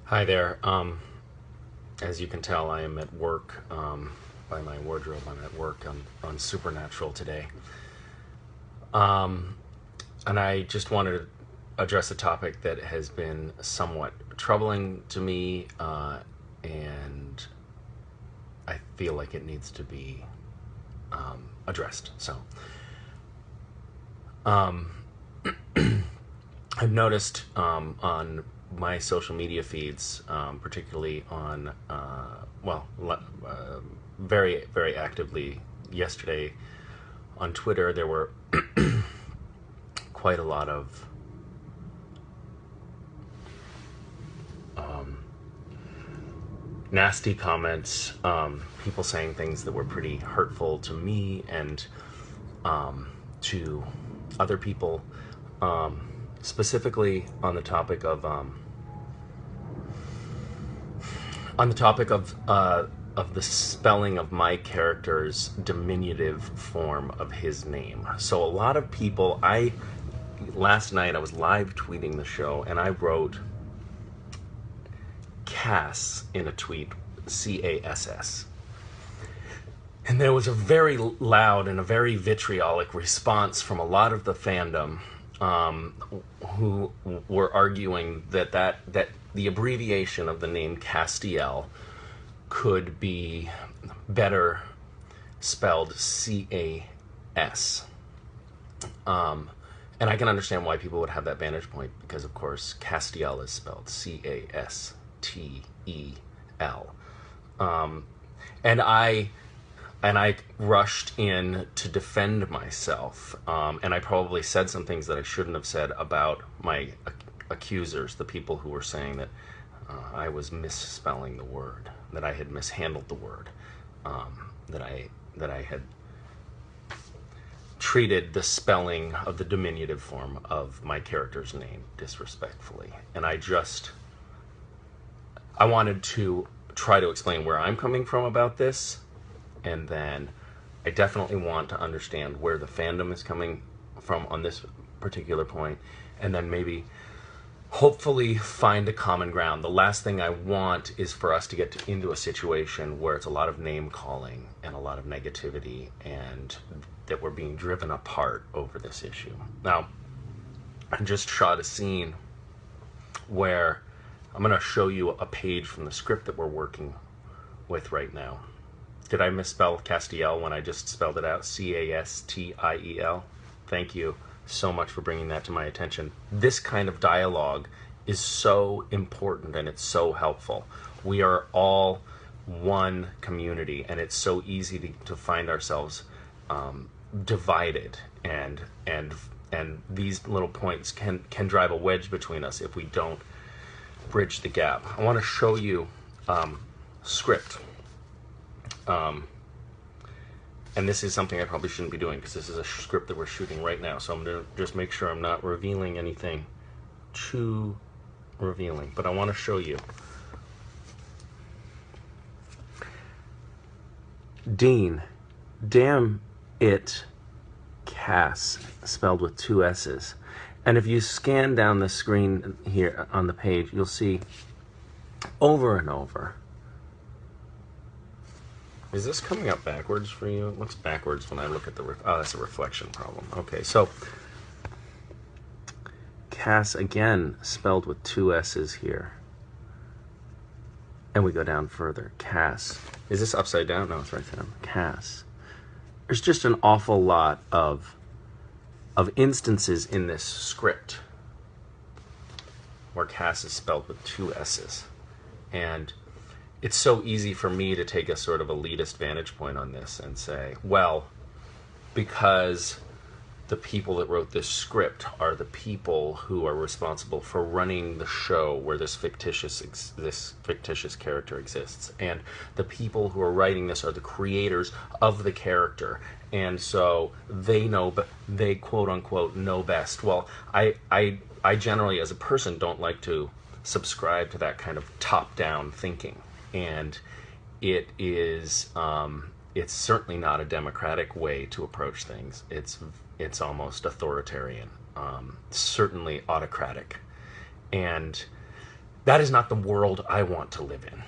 Hi there. As you can tell, I am at work. By my wardrobe, I'm at work on Supernatural today. And I just wanted to address a topic that has been somewhat troubling to me, and I feel like it needs to be addressed. So, I've noticed on my social media feeds, particularly on, very, very actively yesterday on Twitter, there were quite a lot of nasty comments, people saying things that were pretty hurtful to me and to other people, specifically on the topic of the spelling of my character's diminutive form of his name. So a lot of people, last night I was live tweeting the show and I wrote Cass in a tweet, Cass. And there was a very loud and a very vitriolic response from a lot of the fandom, who were arguing that the abbreviation of the name Castiel could be better spelled C-A-S. And I can understand why people would have that vantage point, because of course Castiel is spelled C-A-S-T-E-L. And I rushed in to defend myself, and I probably said some things that I shouldn't have said about my accusers, the people who were saying that I was misspelling the word, that I had mishandled the word, that I had treated the spelling of the diminutive form of my character's name disrespectfully. And I wanted to try to explain where I'm coming from about this, and then I definitely want to understand where the fandom is coming from on this particular point, and then maybe hopefully find a common ground. The last thing I want is for us to get into a situation where it's a lot of name calling and a lot of negativity, and that we're being driven apart over this issue. Now, I just shot a scene where I'm going to show you a page from the script that we're working with right now. Did I misspell Castiel when I just spelled it out? C-A-S-T-I-E-L? Thank you so much for bringing that to my attention. This kind of dialogue is so important and it's so helpful. We are all one community, and it's so easy to find ourselves divided, and these little points can drive a wedge between us if we don't bridge the gap. I want to show you script. And this is something I probably shouldn't be doing, because this is a script that we're shooting right now. So I'm going to just make sure I'm not revealing anything too revealing. But I want to show you. Dean, damn it, Cass, spelled with two S's. And if you scan down the screen here on the page, you'll see over and over. Is this coming up backwards for you? It looks backwards when I look at the... Oh, that's a reflection problem. Okay, so Cass, again, spelled with two S's here. And we go down further. Cass. Is this upside down? No, it's right down. Cass. There's just an awful lot of instances in this script where Cass is spelled with two S's. And it's so easy for me to take a sort of elitist vantage point on this and say, well, because the people that wrote this script are the people who are responsible for running the show where this fictitious character exists, and the people who are writing this are the creators of the character, and so they quote unquote know best. Well, I generally, as a person, don't like to subscribe to that kind of top-down thinking. And it is, it's certainly not a democratic way to approach things. It's almost authoritarian, certainly autocratic. And that is not the world I want to live in.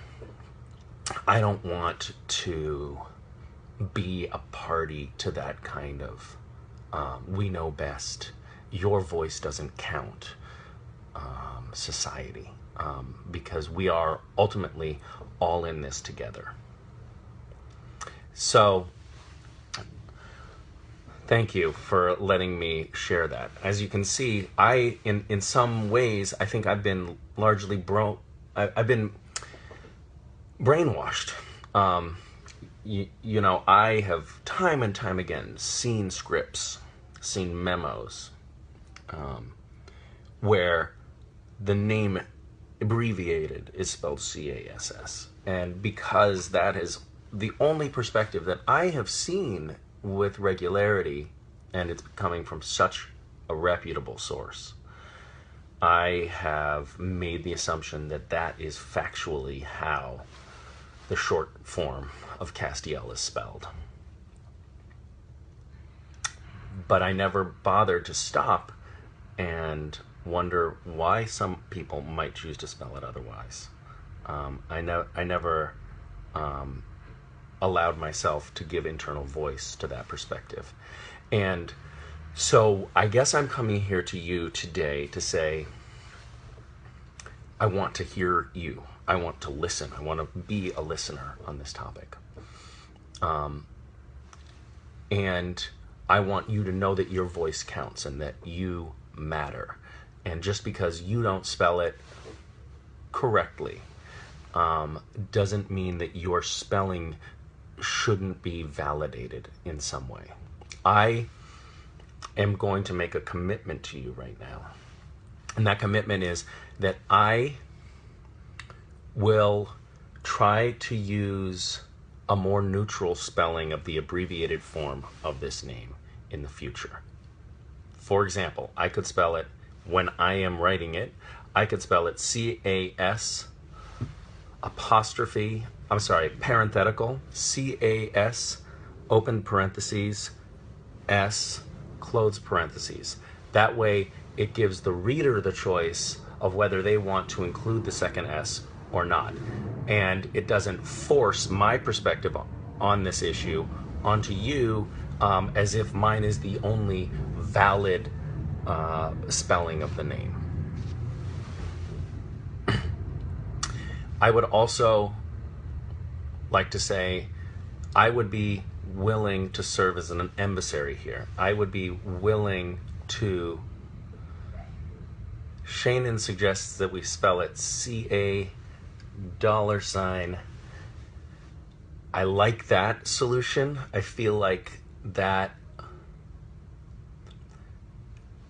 I don't want to be a party to that kind of we know best, your voice doesn't count society, because we are ultimately all in this together. So thank you for letting me share that. As you can see, in some ways, I think I've been largely I've been brainwashed. You know, I have time and time again seen scripts, seen memos, where the name abbreviated is spelled CASS. And because that is the only perspective that I have seen with regularity, and it's coming from such a reputable source, I have made the assumption that that is factually how the short form of Castiel is spelled. But I never bothered to stop and wonder why some people might choose to spell it otherwise. I never allowed myself to give internal voice to that perspective. And so I guess I'm coming here to you today to say, I want to hear you. I want to listen. I want to be a listener on this topic. And I want you to know that your voice counts and that you matter. And just because you don't spell it correctly doesn't mean that your spelling shouldn't be validated in some way. I am going to make a commitment to you right now. And that commitment is that I will try to use a more neutral spelling of the abbreviated form of this name in the future. For example, I could spell it, when I am writing it, I could spell it C-A-S apostrophe, I'm sorry, parenthetical, C-A-S, open parentheses, S, close parentheses. That way, it gives the reader the choice of whether they want to include the second S or not. And it doesn't force my perspective on this issue onto you as if mine is the only valid spelling of the name. I would also like to say I would be willing to serve as an emissary here. I would be willing to... Shannon suggests that we spell it C-A $. I like that solution. I feel like that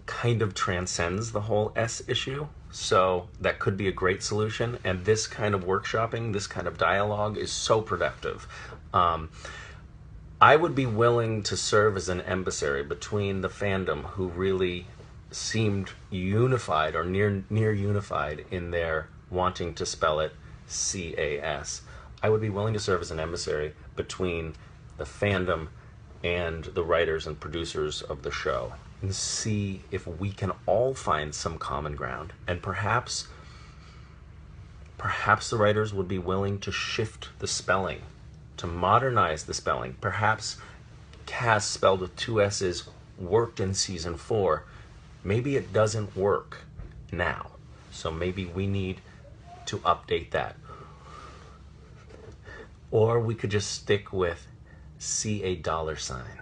kind of transcends the whole S issue. So that could be a great solution. And this kind of workshopping, this kind of dialogue is so productive. I would be willing to serve as an emissary between the fandom, who really seemed unified or near unified in their wanting to spell it C-A-S. I would be willing to serve as an emissary between the fandom and the writers and producers of the show, and see if we can all find some common ground. And perhaps the writers would be willing to shift the spelling, to modernize the spelling. Perhaps Cass spelled with 2 S's worked in season 4. Maybe it doesn't work now. So maybe we need to update that. Or we could just stick with C-A $,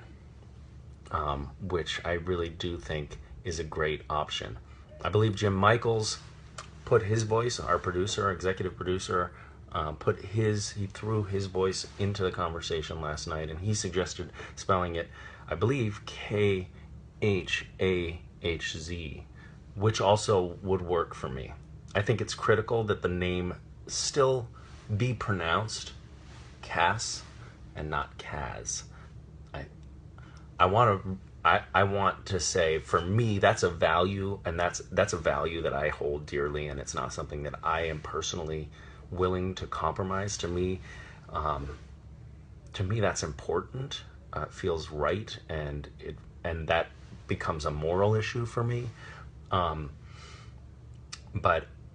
which I really do think is a great option. I believe Jim Michaels put his voice, our producer, our executive producer, he threw his voice into the conversation last night, and he suggested spelling it, I believe, K-H-A-H-Z, which also would work for me. I think it's critical that the name still be pronounced Cass and not Kaz. I want to say, for me, that's a value, and that's a value that I hold dearly, and it's not something that I am personally willing to compromise. To me, that's important. It feels right, and that becomes a moral issue for me. But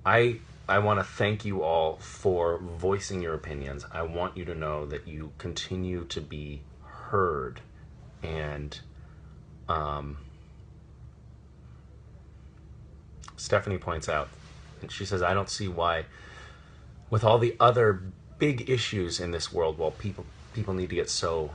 I I want to thank you all for voicing your opinions. I want you to know that you continue to be heard. And Stephanie points out, and she says, I don't see why, with all the other big issues in this world, well, people need to get so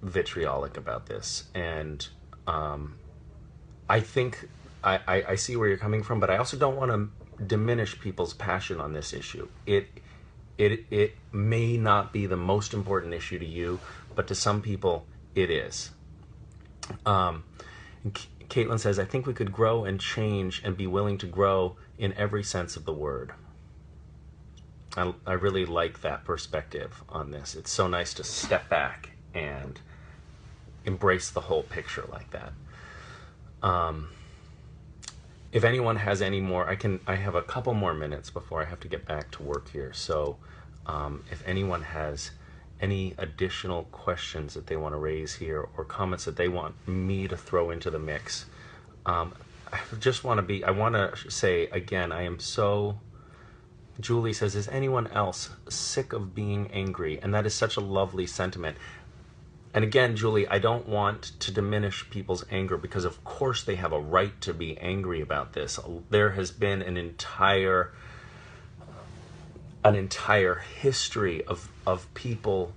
vitriolic about this. And I think I see where you're coming from, but I also don't want to diminish people's passion on this issue. It may not be the most important issue to you, but to some people it is. Caitlin says, I think we could grow and change and be willing to grow in every sense of the word. I really like that perspective on this. It's so nice to step back and embrace the whole picture like that. If anyone has any more, I have a couple more minutes before I have to get back to work here. So if anyone has any additional questions that they want to raise here or comments that they want me to throw into the mix, I want to say again, I am so... Julie says, is anyone else sick of being angry? And that is such a lovely sentiment. And again, Julie, I don't want to diminish people's anger, because of course they have a right to be angry about this. There has been an entire history of people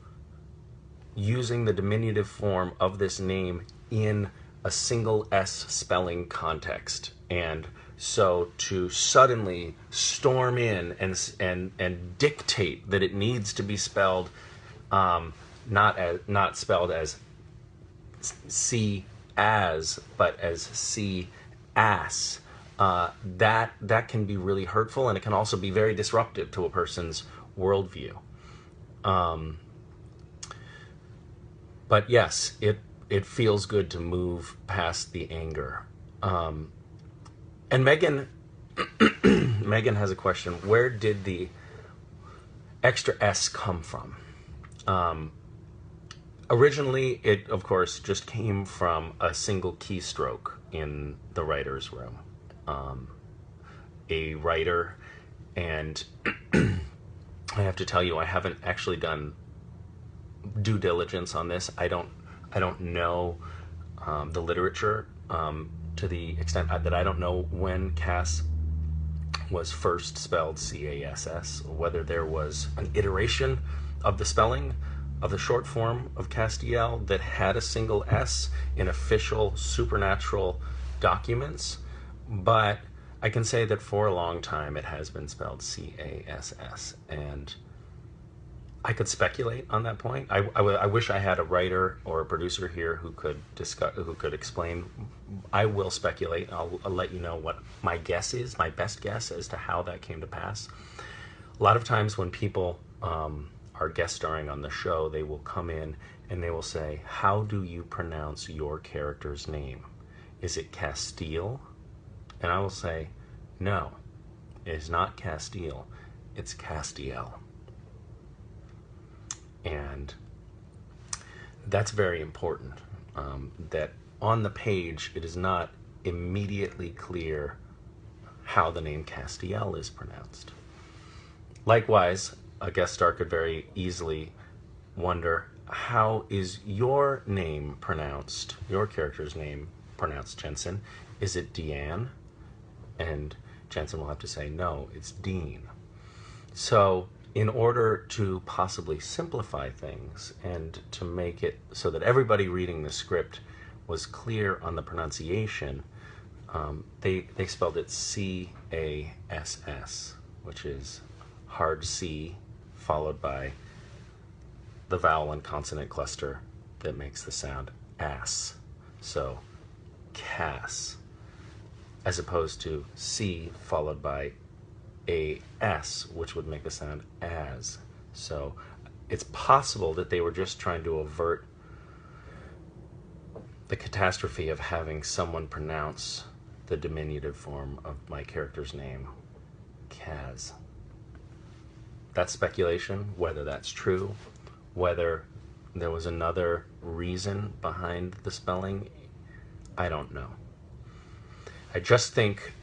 using the diminutive form of this name in a single S spelling context. And so to suddenly storm in and dictate that it needs to be spelled not spelled as C as, but as C ass, that can be really hurtful, and it can also be very disruptive to a person's worldview. But yes, it feels good to move past the anger. And Megan has a question. Where did the extra S come from? Originally, it, of course, just came from a single keystroke in the writer's room. A writer, and I have to tell you, I haven't actually done due diligence on this. I don't know the literature to the extent that I don't know when Cass was first spelled C-A-S-S, whether there was an iteration of the spelling of the short form of Castiel that had a single S in official supernatural documents, but I can say that for a long time it has been spelled C-A-S-S, and I could speculate on that point. I wish I had a writer or a producer here who could discuss, who could explain. I will speculate. I'll let you know what my guess is, my best guess as to how that came to pass. A lot of times when people are guest starring on the show, they will come in and they will say, how do you pronounce your character's name? Is it Castiel? And I will say, no, it is not Castiel, it's Castiel. And that's very important, that on the page it is not immediately clear how the name Castiel is pronounced. Likewise, a guest star could very easily wonder, how is your name pronounced, your character's name pronounced, Jensen? Is it Deanne? And Jensen will have to say, no, it's Dean. So in order to possibly simplify things and to make it so that everybody reading the script was clear on the pronunciation, they spelled it C-A-S-S, which is hard C followed by the vowel and consonant cluster that makes the sound ass. So Cass, as opposed to C followed by a S, which would make the sound as. So it's possible that they were just trying to avert the catastrophe of having someone pronounce the diminutive form of my character's name, Kaz. That's speculation, whether that's true, whether there was another reason behind the spelling, I don't know. I just think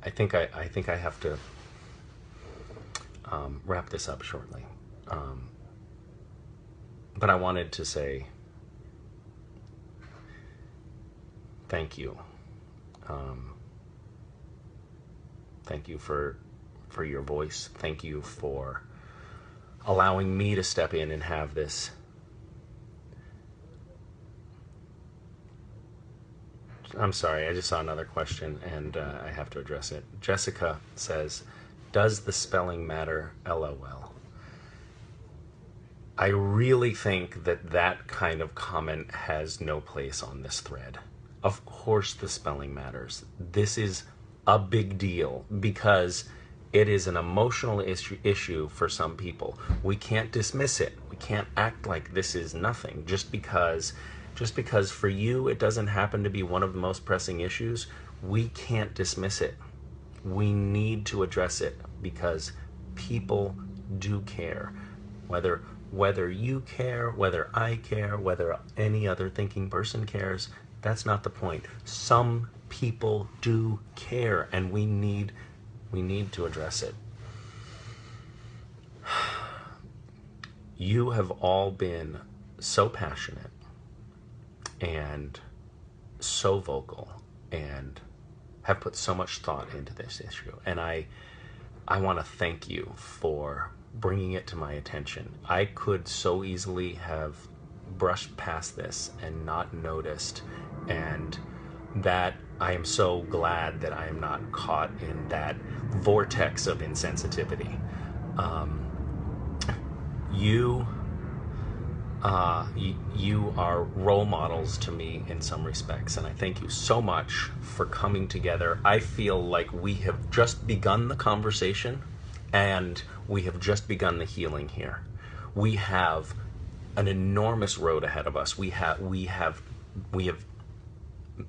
I think I have to wrap this up shortly. But I wanted to say thank you. Thank you for your voice. Thank you for allowing me to step in and have this. I'm sorry, I just saw another question and I have to address it. Jessica says, does the spelling matter? LOL. I really think that that kind of comment has no place on this thread. Of course the spelling matters. This is a big deal because it is an emotional issue for some people. We can't dismiss it. We can't act like this is nothing. Just because for you it doesn't happen to be one of the most pressing issues, we can't dismiss it. We need to address it because people do care. Whether you care, whether I care, whether any other thinking person cares, that's not the point. Some people do care, and we need to address it. You have all been so passionate and so vocal and have put so much thought into this issue, and I want to thank you for bringing it to my attention. I could so easily have brushed past this and not noticed, and that I am so glad that I am not caught in that vortex of insensitivity. You are role models to me in some respects, and I thank you so much for coming together. I feel like we have just begun the conversation and we have just begun the healing here. We have an enormous road ahead of us. We have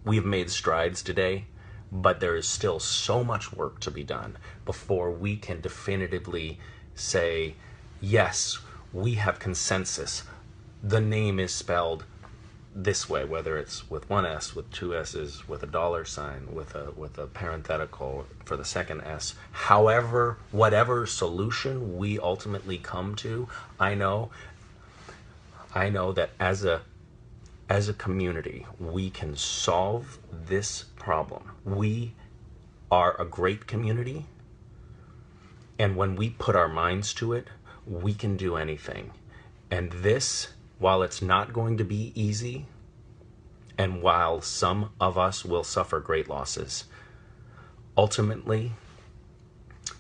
made strides today, but there is still so much work to be done before we can definitively say, yes, we have consensus. The name is spelled this way, whether it's with one S, with two S's, with a dollar sign, with a parenthetical for the second S. However, whatever solution we ultimately come to, I know that as a community, we can solve this problem. We are a great community, and when we put our minds to it, we can do anything. And this, while it's not going to be easy, and while some of us will suffer great losses, ultimately,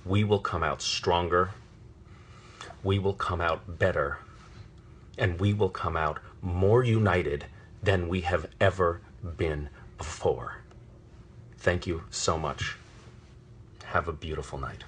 we will come out stronger, we will come out better, and we will come out more united than we have ever been before. Thank you so much. Have a beautiful night.